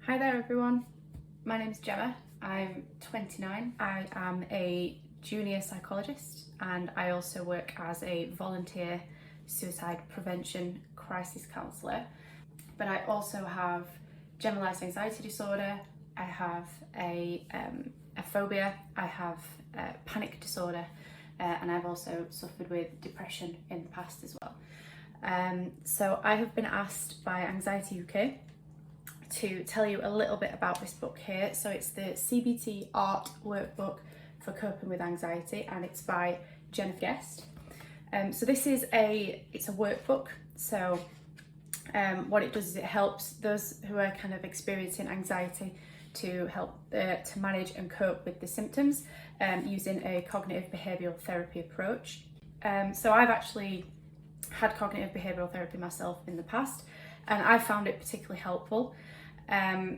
Hi there everyone, my name is Gemma, I'm 29, I am a junior psychologist and I also work as a volunteer suicide prevention crisis counsellor. But I also have generalised anxiety disorder, I have a phobia, I have panic disorder, and I've also suffered with depression in the past as well. So I have been asked by Anxiety UK to tell you a little bit about this book here. So it's the CBT art workbook for coping with anxiety, and it's by Gemma. So this is it's a workbook. So what it does is it helps those who are kind of experiencing anxiety to help to manage and cope with the symptoms using a cognitive behavioural therapy approach. So I've actually had cognitive behavioural therapy myself in the past, and I found it particularly helpful.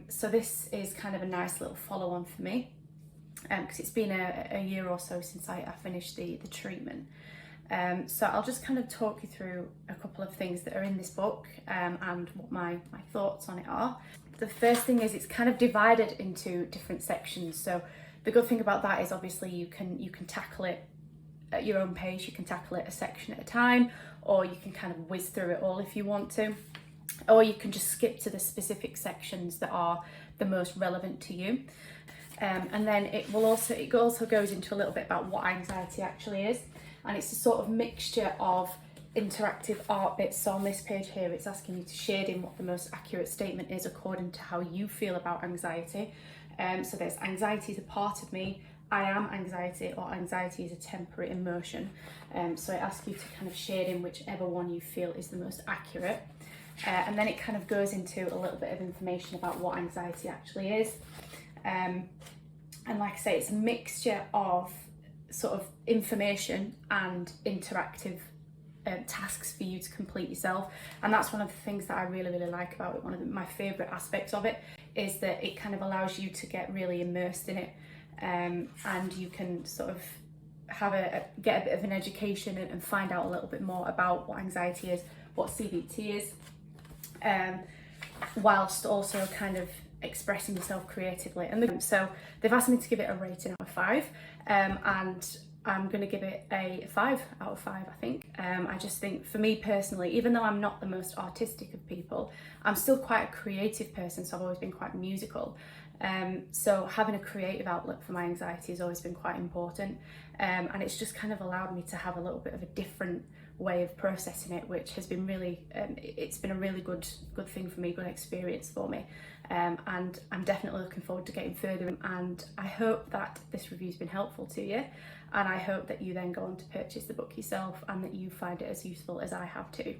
So this is kind of a nice little follow-on for me, because it's been a year or so since I finished the treatment. So I'll just kind of talk you through a couple of things that are in this book and what my thoughts on it are. The first thing is it's kind of divided into different sections. So the good thing about that is obviously you can tackle it at your own pace, you can tackle it a section at a time, or you can kind of whiz through it all if you want to. Or you can just skip to the specific sections that are the most relevant to you. And then it also goes into a little bit about what anxiety actually is. And it's a sort of mixture of interactive art bits. So on this page here, it's asking you to shade in what the most accurate statement is according to how you feel about anxiety. So there's anxiety is a part of me, I am anxiety, or anxiety is a temporary emotion. So it asks you to kind of shade in whichever one you feel is the most accurate. And then it kind of goes into a little bit of information about what anxiety actually is. And like I say, it's a mixture of sort of information and interactive tasks for you to complete yourself. And that's one of the things that I really like about it. One of my favourite aspects of it is that it kind of allows you to get really immersed in it, and you can sort of get a bit of an education and find out a little bit more about what anxiety is, what CBT is, whilst also kind of expressing yourself creatively. And so they've asked me to give it a rating out of 5, and I'm going to give it a 5 out of 5, I think. I just think, for me personally, even though I'm not the most artistic of people, I'm still quite a creative person, so I've always been quite musical. So having a creative outlet for my anxiety has always been quite important, and it's just kind of allowed me to have a little bit of a different way of processing it, which has been really, it's been a really good thing for me, good experience for me, and I'm definitely looking forward to getting further. And I hope that this review's been helpful to you, and I hope that you then go on to purchase the book yourself and that you find it as useful as I have too.